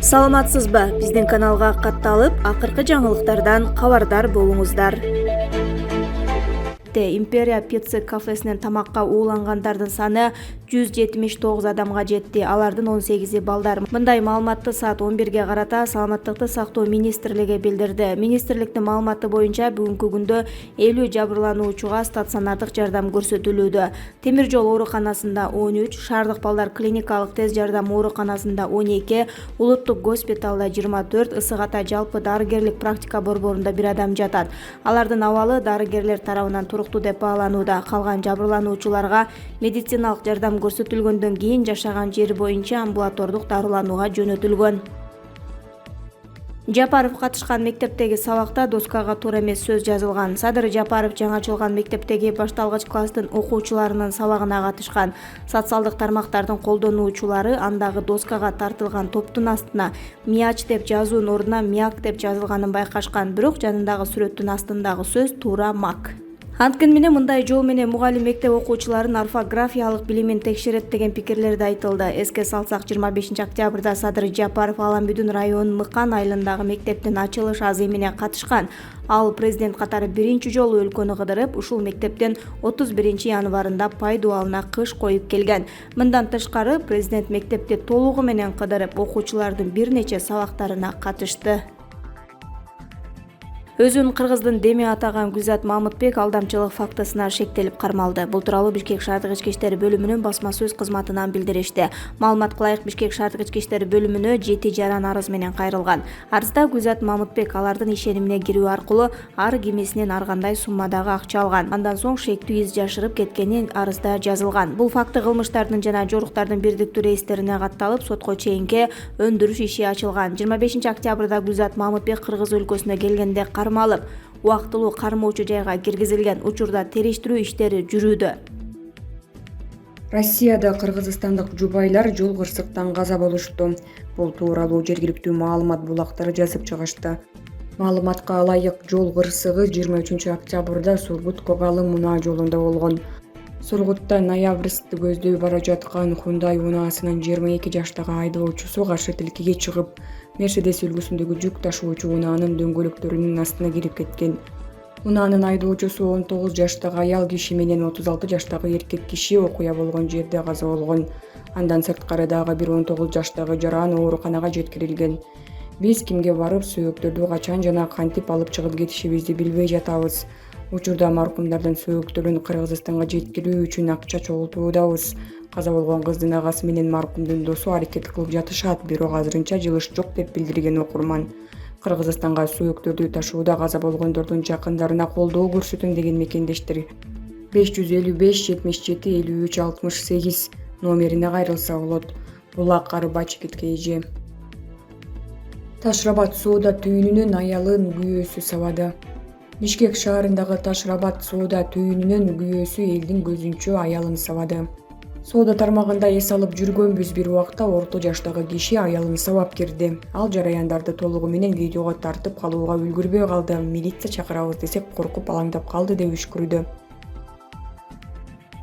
Саламатсызбы? Биздин каналга катталып, акыркы жаңылыктардан кабардар болуңуздар. Империя пицца кафесинен тамакка уулангандардын саны 179 адамга жетти. Алардын 18 балдар. Мындай маалыматты саат 11-ге карата Саламаттыкты сактоо министрлиги билдирди. Министрликтин маалыматы боюнча бүгүнкү күндө 50 жабырлануучуга стационардык жардам көрсөтүлүүдө. Темир жол ооруканасында 13, Шаардык балдар клиникалык тез жардам ооруканасында 12, Улуттук госпиталда 24, Ысык Ата жалпы дарыгерлик практика борборунда 1 адам жатат. Алардын абалы дарыгерлер тарабынан туруктуу деп бааланууда. Калган жабырлануучуларга медициналык жардам көрсөтүлгөндөн кийин жашаган жери боюнча амбулатордук дарыланууга жөнөтүлгөн. Жапаров катышкан мектептеги сабакта доскага туура эмес сөз жазылган. Садыр Жапаров жаңы ачылган мектептеги башталгыч класстын окуучуларынын сабагына катышкан. Социалдык тармактардын колдонуучулары андагы доскага тартылган топтун астына «Мияч» деп жазуунун ордуна «Мияк» деп жазылганын байкашкан, бирок жанындагы сүрөттүн астындагы сөз туура «Мак». Анткени менен мындай жол менен мугалим мектеп окуучуларынын орфографиялык билимин текшерет деген пикирлер да айтылды. Эске салсак, 25 октябрда Садыр Жапаров Аламбүдүн районунун Мыкан айылындагы мектептин ачылыш аземине катышкан. Ал президент катары биринчи жолу өлкөнү кыдырып, ушул мектептен 31 январында пай дуалына кыш коюп келген. Мындан тышкары президент мектепти толугу менен кыдырып, окуучулардын бир нече сабактарына катышты. Өзүн кыргыздын деми атаган Гүлзат Мамытбек алдамчылык фактысына шектелип кармалды. Бул тууралуу Бишкек шаардык ички иштер бөлүмүнүн басма сөз кызматынан билдиришти. Маалымат кылайык, Бишкек шаардык ички иштер бөлүмүнө 7 жаран арыз менен кайрылган. Арызда Гүлзат Мамытбек алардын ишенимине кирүү аркылуу ар кимисинен ар кандай суммадагы акча алган. Андан соң шектүү из жашырып кеткени арызда жазылган. Бул факты кылмыштардын жана жоруктардын бирдиктүү рейстерине катталып, сотко чейинки өндүрүш иши ачылган. 25 октябрда Гүлзат Мамытбек Кыргыз өлкөсүнө келгенде кармалып, убактылуу кармоочу жайга киргизилген. Учурда териштирүү иштери жүрүүдө. Россияда кыргызстандык жубайлар жол кырсыктан каза болушту. Бул тууралуу жергиликтүү маалымат булактары жазып чыгышты. Маалыматка ылайык, жол кырсыгы 23 октябрда Сургут-Когалым унаа жолунда болгон. Сургутта ноябрьскты көздөй бара жаткан Hyundai унаасынын 22 жаштагы айдоочусу каршы тилкеге чыгып, Мерседес үлгүсүндөгү жүк ташуучу унаанын дөңгөлөктөрүнүн астына кирип кеткен. Унаанын айдоочусу 19 жаштагы аял киши менен 36 жаштагы эркек киши окуя болгон жерде каза болгон. Андан сырткары дагы бир 19 жаштагы жаран ооруканага жеткирилген. Биз кимге барып сөөктөрдү качан жана кантип алып чыгып кетишибизди билбей жатабыз. Учурда маркумдардын сөөктөрүн Кыргызстанга жеткирүү үчүн акча чогултуудабыз. Каза болгон кыздын агасы менен маркумдун досу аракет кылып жатышат, бирок азырынча жылыш жок деп билдирген окурман. Кыргызстанга сөөктөрдү ташууда каза болгондордун жакындарына колдоо көрсөтүң деген мекендештер 555 77 53 68 номерине кайрылса болот. Булак Арбачкит КЖ. Ташрабат соода түйүнүнөн аялын күйөөсү сабады. Бишкек шаарындагы Ташрабат соода түйүнүнөн күйөөсү элдин көзүнчө аялын сабады. Соода тармагында эс алып жүргөнбүз, бир убакта орто жаштагы киши аялын сабап кирди. Ал жараяндарды толугу менен видеого тартып калууга үлгүрбөй калды. Милиция чакырабыз десек коркуп алаңдап калды деп үшкүрдү.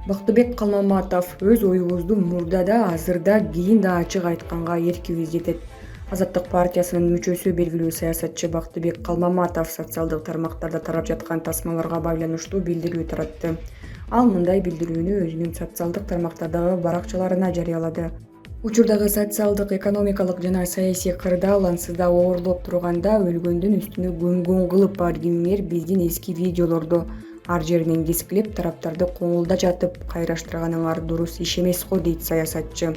Бактыбек Калмаматов: өз оюбузду мурда да, азыр да, кийин да ачык айтканга эркибиз жетет. Азаттык партиясынын мүчөсү, белгилүү саясатчы Бактыбек Калмаматов социалдык тармактарда тарап жаткан тасмаларга байланыштуу билдирүү таратты. Ал мындай билдирүүнү өзүнүн социалдык тармактардагы баракчаларына жарыялады. Учурдагы социалдык, экономикалык жана саясий кырдаал ансызда оорлоп турганда өлгөндүн үстүнө көмгөн кылып ар кимдир биздин эски видеолорду ар жеринен кескилеп тараптарды коңулда жатып кайраштырганыңар дурус иш эмес го, дейт саясатчы.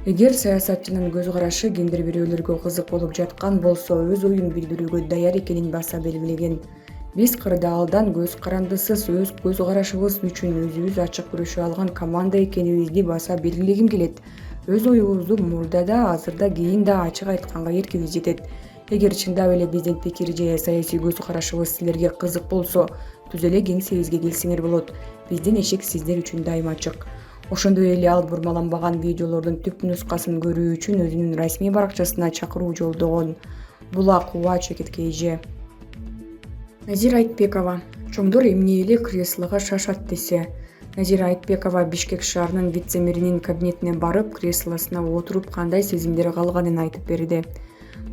Эгер саясатчынын көз карашы кимдир бирөөлөргө кызык болуп жаткан болсо, өз оюн билдирүүгө даяр экенин баса белгилеген. Биз кырдаалдан көз карандысыз, өз көз карашыбыз үчүн өзүбүз ачык күрөшө алган команда экенибизди баса белгилегим келет. Өз оюбузду мурда да, азыр да, кийин да ачык айтканга эркибиз жетет. Эгер чындап эле биздин пикир же саясий көз карашыбыз силерге кызык болсо, түз эле кеңсебизге келсеңер болот. Биздин эшик сиздер үчүн дайыма ачык. Ошондой эле ал бурмаланбаган видеолордун түп нускасын көрүү үчүн өзүнүн расмий баракчасына чакыруу жолдогон. Булак Арбачкит КЖ. Назира Айтбекова: чоңдор эмне эле креслого шашат десе, Назира Айтбекова Бишкек шаарынын вице-мэринин кабинетине барып, креслосуна отуруп кандай сезимдери калганын айтып берди.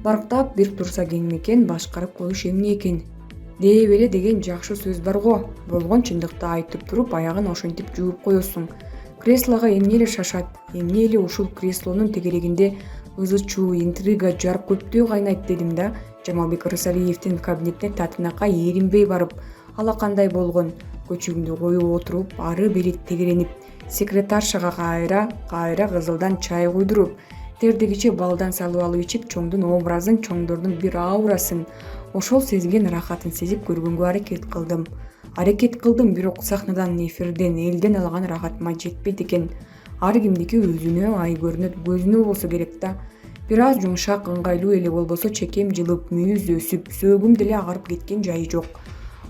Барктап бир турса кеңме экен, башкарып коюш эмне экен? Дээ беле деген жакшы сөз бар го. Болгон чындыкты айтып туруп, аягын ошентип жууп коесуң. Креслого эмне эле шашат, эмне эле ушул креслонун тегерегинде ызы-чуу, интрига, жар көптүү кайнайт дедим да. Жамалбек Рысалиевдин кабинетине татынакай эринбей барып, ала кандай болгон? Көчөгүндү коюп отуруп, ары бери тегеренип, секретаршага кайра кызылдан чай куйдуруп, тердегиче балдан салып алып ичип, чоңдун образын, чоңдордун бир аурасын, ошол сезген рахатын сезип көргөнгө аракет кылдым, бирок сахнадан, эфирден, элден алган рахатыма жетпейт экен. Ар кимдики өзүнө ай көрүнөт, көзүнө болсо керек да. Бир аз жумшак, ыңгайлуу эле болбосо чекем жылып, мүйүз өсүп, сөөгүм деле агарып кеткен жайы жок.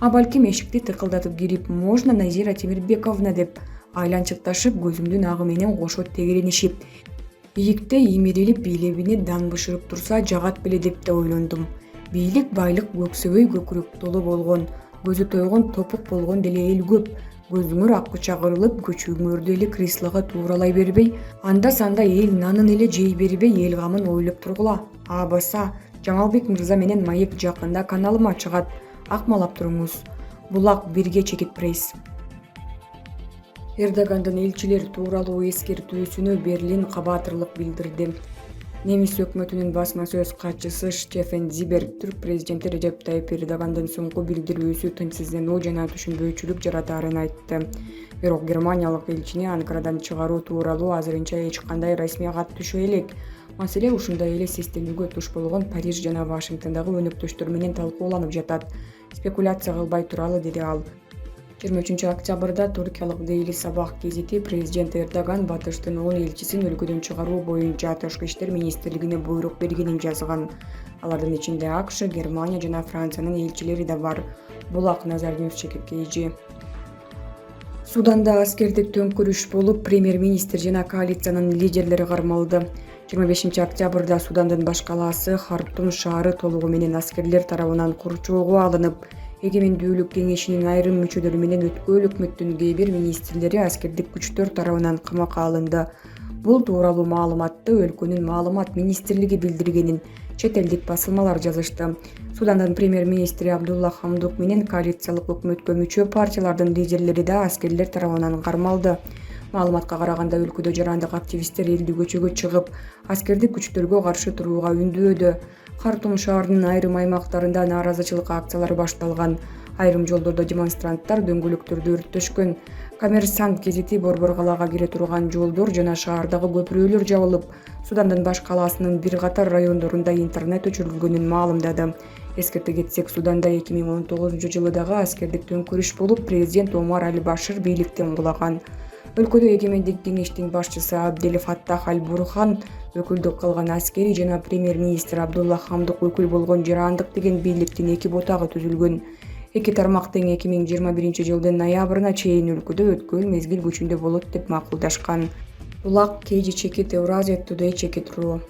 А балким эшикти тыкылдатып кирип, можно Назира Темирбековна деп айланчыкташып, көзүмдүн агы менен кошо тегеренишип, ийикте имирилип, бийлебине дан бышырып турса жагат беле деп да ойлондум. Бийлик, байлык көксөбөй көкүрөк толу болгон, көзү тойгон топук болгон деле эл көп. Көзүңөр акча кырылып, көчөгүңөрдү эле креслого тууралай бербей, анда санда эл нанын эле жей бербей, эл камын ойлоп тургула. Абаса, Жамалбек мырза менен Маек жакында каналыма чыгат. Акмалап туруңуз. Булак бирге чекит пресс. Эрдогандын элчилер тууралуу эскертүүсүнө Берлин кабатырлык билдирди. Немис өкмөтүнүн басма сөз катчысы Штефен Зибер түрк президенти Режеп Тайип Эрдогандын соңку билдирүүсү тынчсызденуу жана түшүнбөөчүлүк жаратаарын айтты. Бирок германиялык элчини Анкарадан чыгаруу тууралуу азырынча эч кандай расмий кат түшө элек. Маселе ушундай эле системдүүгө туш болгон Париж жана Вашингтондогу өнөктөштөр менен талкууланып жатат. Спекуляция кылбай туралы, деди ал. 23 октябрда туркиялык Daily Sabah гезити президент Эрдоган Батыштын 10 элчисин өлкөдөн чыгаруу боюнча Тышкы иштер министрлигине буйрук бергенин жазган. Алардын ичинде АКШ, Германия жана Франциянын элчилери да бар. Булак Назарнюс чекиркейжи. Суданда аскердик төңкүрүш болуп, премьер-министр жана коалициянын лидерлери кармалды. 25 октябрда Судандын баш калаасы Хартум шаары толугу менен аскерлер тарабынан курчоого алынып, Эгемендүүлүк кеңешинин айрым мүчөлөрү менен өткөн өкмөттүн кээ бир министрлери аскердик күчтөр тарабынан камакка алынды. Бул тууралуу маалыматты өлкөнүн маалымат министрлиги билдиргенин чет элдик басылмалар жазышты. Судандын премьер-министри Абдулла Хамдук менен коалициялык өкмөткө мүчө партиялардын лидерлери да аскерлер тарабынан кармалды. Маалыматка караганда, өлкөдө жарандык активисттер элди көчөгө чыгып, аскердик күчтөргө каршы турууга үндөөдө. Хартум шаарынын айрым аймактарында нааразычылык акциялары башталган. Айрым жолдордо демонстранттар дөңгөлөктөрдү өрттөшкөн. Коммерсант гезити Борбор калаага кире турган жолдор жана шаардагы көпүрөлөр жабылып, Судандын баш калаасынын бир катар райондорунда интернет өчүрүлгөнүн маалымдады. Эскерте кетсек, Суданда 2019 жылы дагы аскердик төңкүрүш болуп, президент Омар Аль-Башир бийликтен кулаган. Өлкөдө эгемендик кеңештин башчысы Абдел Фаттах Аль-Бурхан өкүлдүк кылган, аскери жана премьер-министр Абдулла Хамдук өкүл болгон Жарандык деген бийликтин эки ботагы түзүлгөн. Эки тармак тең 2021 жылдын ноябрына чейин өлкөдө өткөн мезгил күчүндө болот деп макулдашкан. Булак KG Чекит, Евразия Today чекит ру.